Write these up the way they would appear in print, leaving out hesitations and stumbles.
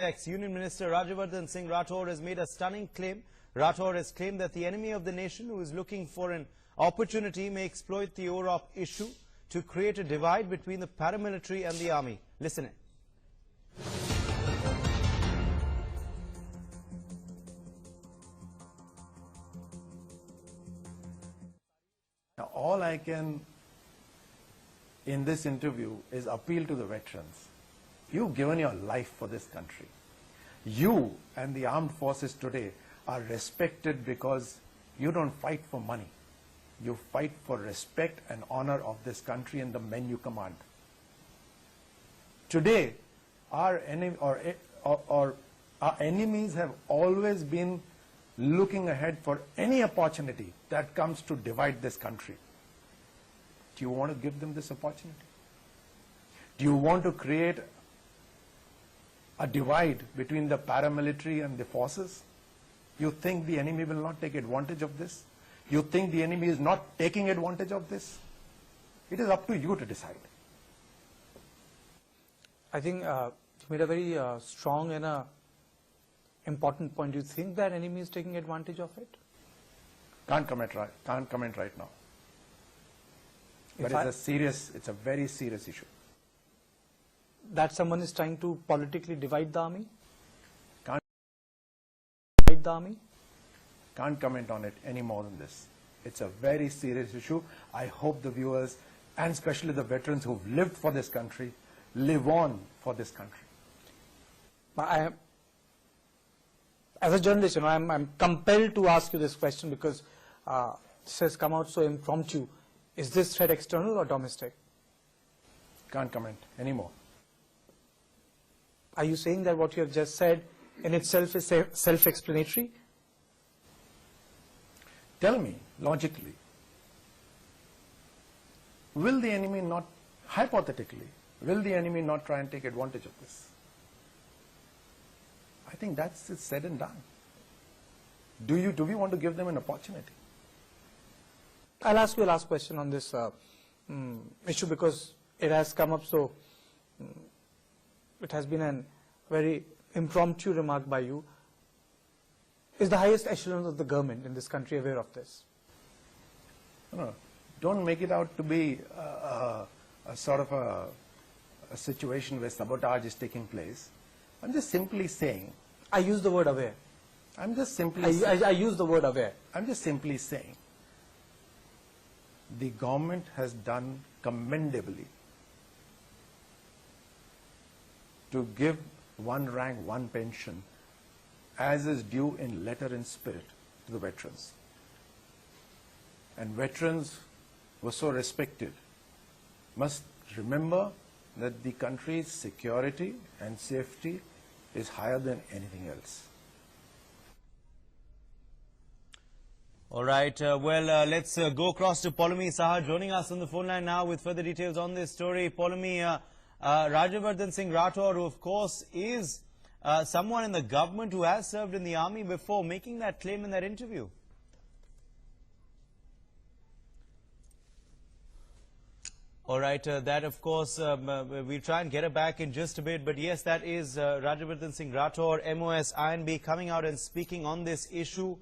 Ex-Union Minister Rajyavardhan Singh Rathore has made a stunning claim. Rathore has claimed that the enemy of the nation who is looking for an opportunity may exploit the OROP issue to create a divide between the paramilitary and the army. Listen in. Now, all I can in this interview is appeal to the veterans. You've given your life for this country. You and the armed forces today are respected because you don't fight for money. You fight for respect and honor of this country and the men you command. Today, our enemies have always been looking ahead for any opportunity that comes to divide this country. Do you want to give them this opportunity? Do you want to create a divide between the paramilitary and the forces? You think the enemy will not take advantage of this? You think the enemy is not taking advantage of this? It is up to you to decide. I think you made a very strong and important point. Do you think that enemy is taking advantage of it? Can't comment right now. But it's a very serious issue. That someone is trying to politically divide the army? Can't comment on it any more than this. It's a very serious issue. I hope the viewers, and especially the veterans who've lived for this country, live on for this country. As a journalist, I'm compelled to ask you this question because this has come out so impromptu. Is this threat external or domestic? Can't comment anymore. Are you saying that what you have just said in itself is self-explanatory? Tell me, logically, will the enemy not, hypothetically, will the enemy not try and take advantage of this? I think that's it said and done. Do we want to give them an opportunity? I'll ask you a last question on this issue because it has come up so, it has been a very impromptu remark by you. Is the highest echelon of the government in this country aware of this? No, don't make it out to be a sort of a situation where sabotage is taking place. I'm just simply saying. I use the word aware. I'm just simply I use the word aware. I'm just simply saying the government has done commendably to give one rank, one pension, as is due in letter and spirit to the veterans. And veterans were so respected. Must remember that the country's security and safety is higher than anything else. All right, let's go across to Poulomi Saha joining us on the phone line now with further details on this story. Poulomi, Rajyavardhan Singh Rathore, who of course is someone in the government who has served in the army before, making that claim in that interview. All right, that of course, we'll try and get it back in just a bit. But yes, that is Rajyavardhan Singh Rathore, MOS INB, coming out and speaking on this issue,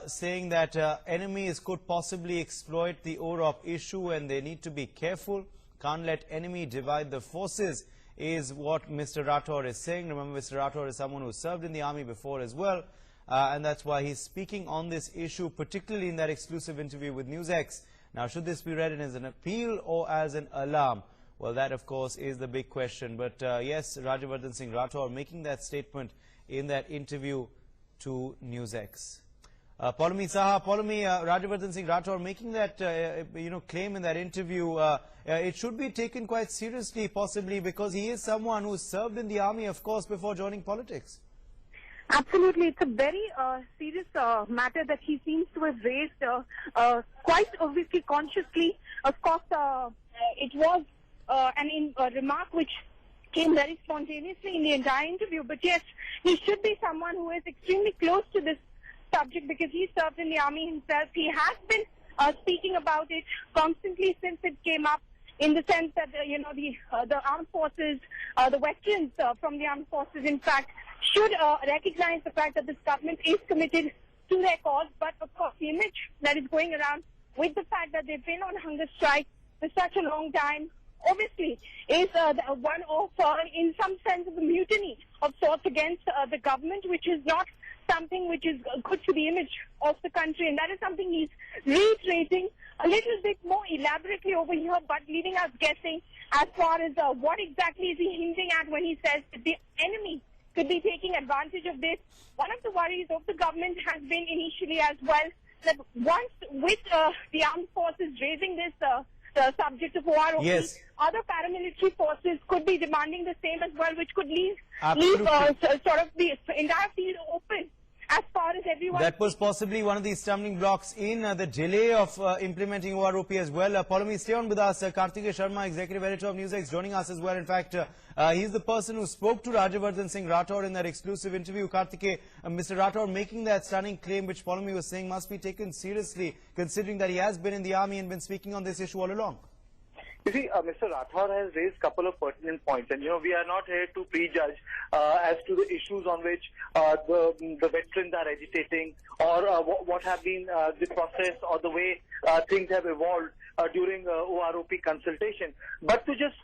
saying that enemies could possibly exploit the OROP issue and they need to be careful. Can't let enemy divide the forces, is what Mr. Rathore is saying. Remember, Mr. Rathore is someone who served in the army before as well. And that's why he's speaking on this issue, particularly in that exclusive interview with NewsX. Now, should this be read as an appeal or as an alarm? Well, that, of course, is the big question. But yes, Rajyavardhan Singh Rathore making that statement in that interview to NewsX. Poulomi Saha, Rajyavardhan Singh Rathore making that claim in that interview. It should be taken quite seriously, possibly, because he is someone who served in the army, of course, before joining politics. Absolutely. It's a very serious matter that he seems to have raised quite obviously consciously. Of course, it was a remark which came very spontaneously in the entire interview. But yes, he should be someone who is extremely close to this subject because he served in the army himself. He has been speaking about it constantly since it came up in the sense that, the armed forces, the veterans from the armed forces, in fact, should recognize the fact that this government is committed to their cause. But, of course, the image that is going around with the fact that they've been on hunger strike for such a long time, obviously, is one of, in some sense, of a mutiny of sorts against the government, which is not something which is good for the image of the country. And that is something he's reiterating a little bit more elaborately over here, but leaving us guessing as far as what exactly is he hinting at when he says that the enemy could be taking advantage of this. One of the worries of the government has been initially as well that once with the armed forces raising this subject of OROP, yes, other paramilitary forces could be demanding the same as well, which could leave sort of the entire field open as far as everyone... That was possibly one of the stumbling blocks in the delay of implementing OROP as well. Paulomi, stay on with us. Kartikeya Sharma, Executive Editor of NewsX, joining us as well. In fact, he's the person who spoke to Rajyavardhan Singh Rathore in that exclusive interview. Kartikeya, Mr. Rathore making that stunning claim, which Paulomi was saying must be taken seriously, considering that he has been in the army and been speaking on this issue all along. You see, Mr. Rathore has raised a couple of pertinent points, and we are not here to prejudge as to the issues on which the veterans are agitating, or what have been the process or the way things have evolved during OROP consultation. But to just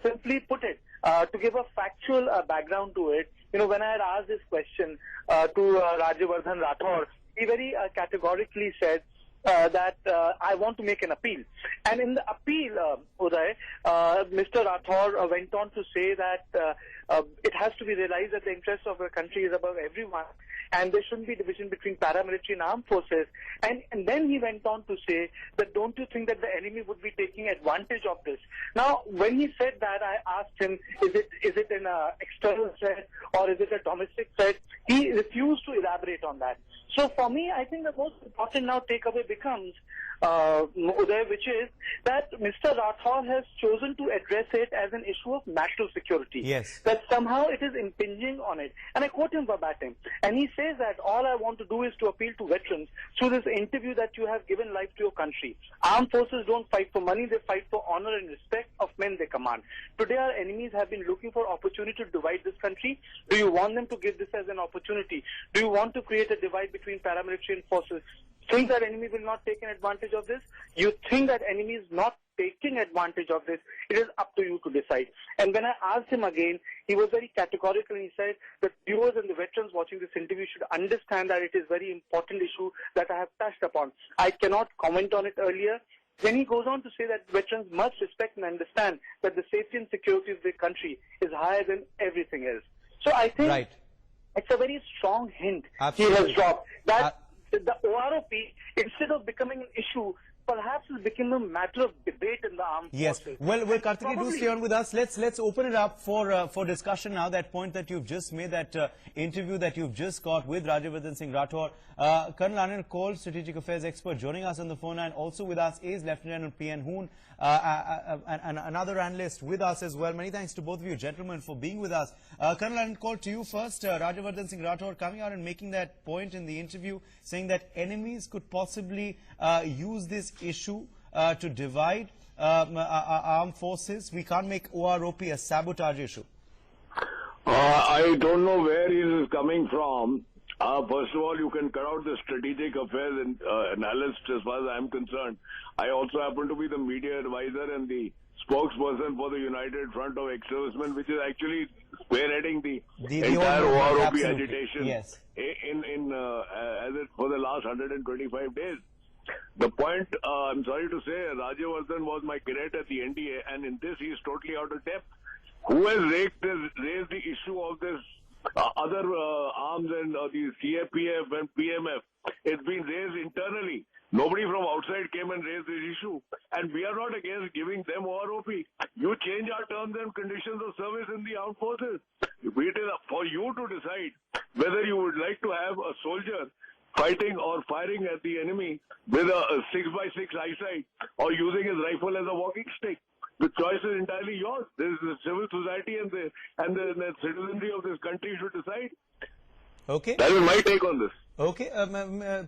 simply put it, to give a factual background to it, when I had asked this question to Rajyavardhan Rathore, he very categorically said that I want to make an appeal. And in the appeal, Uday, Mr. Rathore went on to say that it has to be realized that the interest of the country is above everyone, and there shouldn't be division between paramilitary and armed forces. And then he went on to say that don't you think that the enemy would be taking advantage of this? Now, when he said that, I asked him, is it an external threat or is it a domestic threat? He refused to elaborate on that. So for me, I think the most important now takeaway becomes, Uday, which is that Mr. Rathore has chosen to address it as an issue of national security. Yes. That somehow it is impinging on it. And I quote him verbatim. And he says that all I want to do is to appeal to veterans through this interview that you have given life to your country. Armed forces don't fight for money, they fight for honor and respect of men they command. Today our enemies have been looking for opportunity to divide this country. Do you want them to give this as an opportunity? Do you want to create a divide between paramilitary and forces? Think that enemy will not take an advantage of this? You think that enemy is not taking advantage of this? It is up to you to decide. And when I asked him again, he was very categorical and he said that viewers and the veterans watching this interview should understand that it is a very important issue that I have touched upon. I cannot comment on it earlier. Then he goes on to say that veterans must respect and understand that the safety and security of the country is higher than everything else. So I think it's a very strong hint he has dropped that the OROP, instead of becoming an issue, perhaps has become a matter of debate in the armed forces. Well, Kartikeya, do stay on with us. Let's open it up for discussion now. That point that you've just made, that interview that you've just got with Rajyavardhan Singh Rathore. Colonel Anand Cole, Strategic Affairs expert, joining us on the phone, and also with us is Lieutenant General P.N. Hoon, and another analyst with us as well. Many thanks to both of you gentlemen for being with us. Colonel Anand Cole, to you first. Rajyavardhan Singh Rathore coming out and making that point in the interview, saying that enemies could possibly use this issue to divide armed forces. We can't make OROP a sabotage issue. I don't know where he is coming from. First of all, you can cut out the strategic affairs and analyst as far as I'm concerned. I also happen to be the media advisor and the spokesperson for the United Front of Ex-Servicemen, which is actually spearheading the entire OROP agitation for the last 125 days. The point, I'm sorry to say, Rajyavardhan was my cadet at the NDA, and in this he is totally out of depth. Who has raised the issue of this other arms and the CAPF and PMF? It's been raised internally. Nobody from outside came and raised this issue. And we are not against giving them OROP. You change our terms and conditions of service in the armed forces. It is for you to decide whether you would like to have a soldier fighting or firing at the enemy with a 6x6 eyesight or using his rifle as a walking stick. The choice is entirely yours. This is the civil society and the citizenry of this country should decide. Okay. That is my take on this. Okay,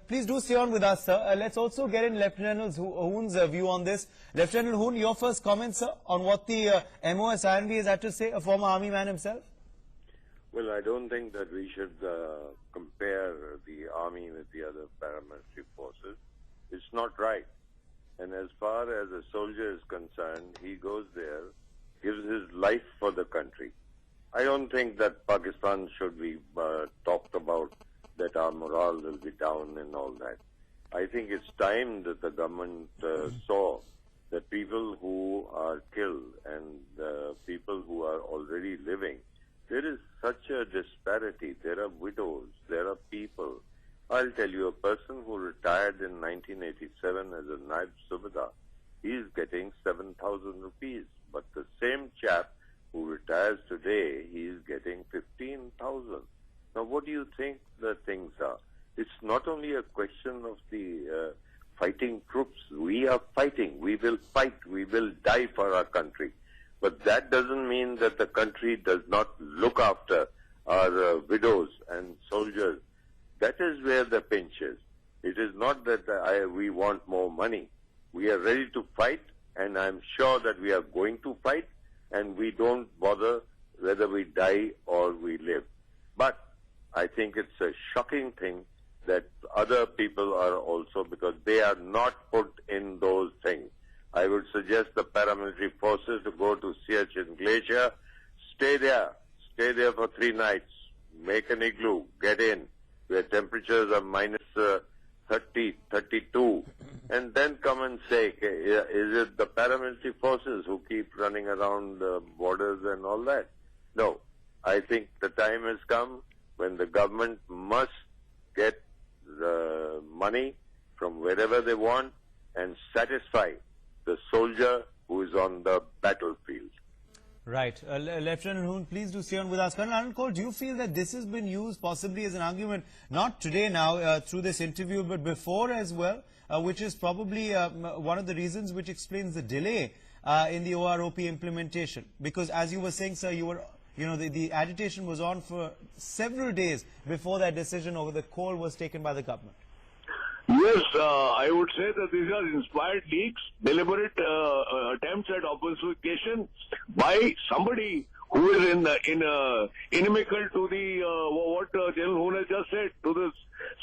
please do stay on with us, sir. Let's also get in Lieutenant Hoon's view on this. Lieutenant Hoon, your first comments, sir, on what the MOS INB has had to say, a former army man himself? Well, I don't think that we should compare the army with the other paramilitary forces. It's not right. And as far as a soldier is concerned, he goes there, gives his life for the country. I don't think that Pakistan should be talked about, that our morale will be down and all that. I think it's time that the government saw that people who are killed and people who are already living, there is such a disparity. There are widows, there are people. I'll tell you, a person who retired in 1987 as a Naib Subedar, he is getting 7,000 rupees. But the same chap who retires today, he is getting 15,000. Now, what do you think the things are? It's not only a question of the fighting troops. We are fighting. We will fight. We will die for our country. But that doesn't mean that the country does not look after our widows and soldiers. That is where the pinch is. It is not that we want more money. We are ready to fight, and I'm sure that we are going to fight, and we don't bother whether we die or we live. But I think it's a shocking thing that other people are also, because they are not put in those things. I would suggest the paramilitary forces to go to Siachen Glacier, stay there for 3 nights, make an igloo, get in, where temperatures are minus 30, 32, and then come and say, is it the paramilitary forces who keep running around the borders and all that? No, I think the time has come when the government must get the money from wherever they want and satisfy the soldier who is on the battlefield. Right. Lieutenant Hoon, please do stay on with us. Colonel Anand Kaur, do you feel that this has been used possibly as an argument, not today now through this interview, but before as well, which is probably one of the reasons which explains the delay in the OROP implementation? Because as you were saying, sir, the agitation was on for several days before that decision over the call was taken by the government. Yes, I would say that these are inspired leaks, deliberate attempts at obfuscation by somebody who is inimical to the what General Hoon has just said, to the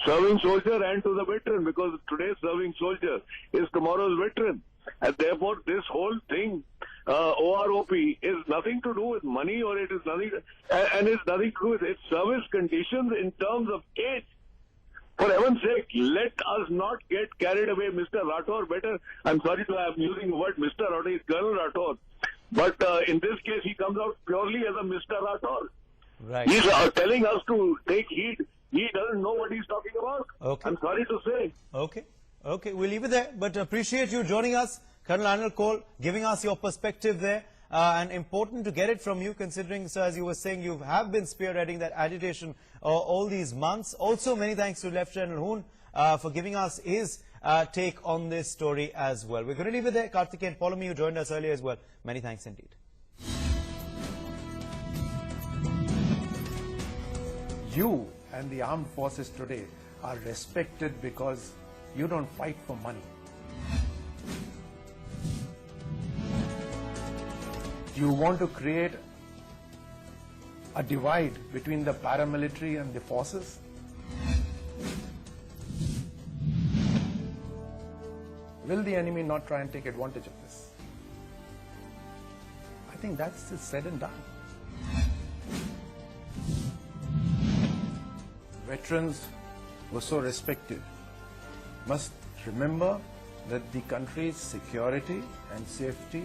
serving soldier and to the veteran, because today's serving soldier is tomorrow's veteran. And therefore, this whole thing, OROP, is nothing to do with money, or it is nothing, and it's nothing to do with its service conditions in terms of age. For heaven's sake, let us not get carried away. Mr. Rathore, better, I'm sorry to have using the word Mr. Rathore, it's Colonel Rathore. But in this case, he comes out purely as a Mr. Rathore. Right. He's telling us to take heed. He doesn't know what he's talking about. Okay. I'm sorry to say. Okay, we'll leave it there. But appreciate you joining us, Colonel Anand Kaur, giving us your perspective there. And important to get it from you, considering, sir, as you were saying, you have been spearheading that agitation all these months. Also, many thanks to Lieutenant Hoon for giving us his take on this story as well. We're going to leave it there. Karthik and Paulomi, who joined us earlier as well. Many thanks indeed. You and the armed forces today are respected because you don't fight for money. You want to create a divide between the paramilitary and the forces? Will the enemy not try and take advantage of this? I think that's just said and done. Veterans were so respected must remember that the country's security and safety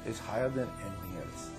is higher than anything else.